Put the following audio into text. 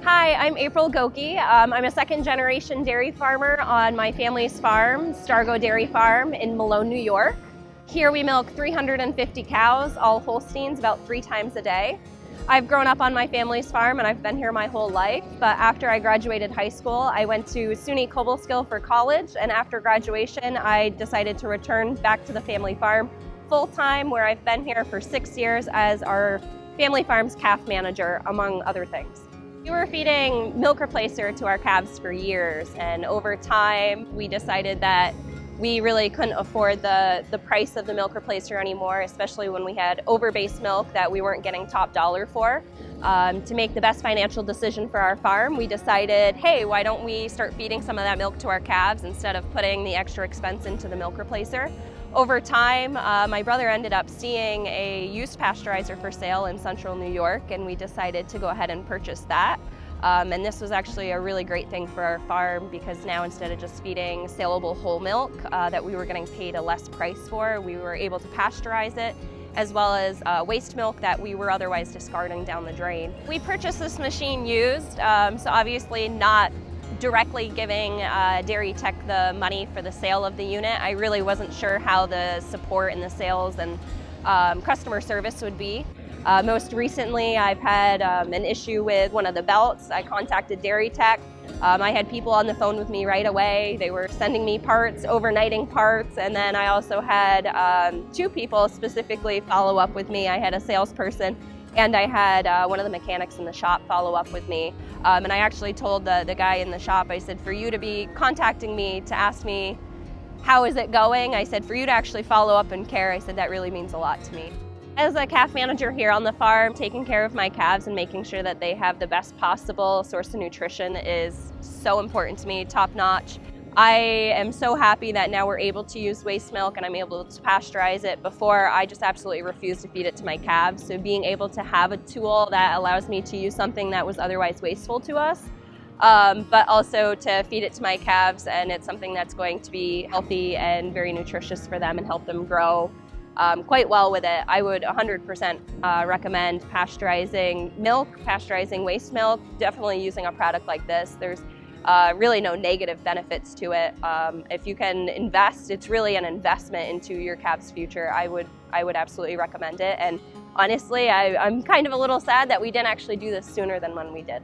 Hi, I'm April Goki. I'm a second-generation dairy farmer on my family's farm, Stargo Dairy Farm in Malone, New York. Here we milk 350 cows, all Holsteins, about 3 times a day. I've grown up on my family's farm and I've been here my whole life, but after I graduated high school, I went to SUNY Cobleskill for college, and after graduation, I decided to return back to the family farm full-time, where I've been here for 6 years as our family farm's calf manager, among other things. We were feeding milk replacer to our calves for years, and over time we decided that we really couldn't afford the price of the milk replacer anymore, especially when we had over-base milk that we weren't getting top dollar for. To make the best financial decision for our farm, we decided, hey, why don't we start feeding some of that milk to our calves instead of putting the extra expense into the milk replacer. Over time, my brother ended up seeing a used pasteurizer for sale in central New York, and we decided to go ahead and purchase that. And this was actually a really great thing for our farm, because now instead of just feeding saleable whole milk that we were getting paid a less price for, we were able to pasteurize it, as well as waste milk that we were otherwise discarding down the drain. We purchased this machine used, so obviously not directly giving Dairy Tech the money for the sale of the unit. I really wasn't sure how the support and the sales and customer service would be. Most recently, I've had an issue with one of the belts. I contacted Dairy Tech. I had people on the phone with me right away. They were sending me parts, overnighting parts, and then I also had 2 people specifically follow up with me. I had a salesperson and I had one of the mechanics in the shop follow up with me. And I actually told the guy in the shop, I said, for you to be contacting me to ask me, how is it going? I said, for you to actually follow up and care, I said, that really means a lot to me. As a calf manager here on the farm, taking care of my calves and making sure that they have the best possible source of nutrition is so important to me, top notch. I am so happy that now we're able to use waste milk and I'm able to pasteurize it. Before, I just absolutely refused to feed it to my calves. So being able to have a tool that allows me to use something that was otherwise wasteful to us, but also to feed it to my calves, and it's something that's going to be healthy and very nutritious for them and help them grow quite well with it. I would 100% recommend pasteurizing milk, pasteurizing waste milk, definitely using a product like this. There's really no negative benefits to it. If you can invest, it's really an investment into your calf's future. I would absolutely recommend it. And honestly, I'm kind of a little sad that we didn't actually do this sooner than when we did.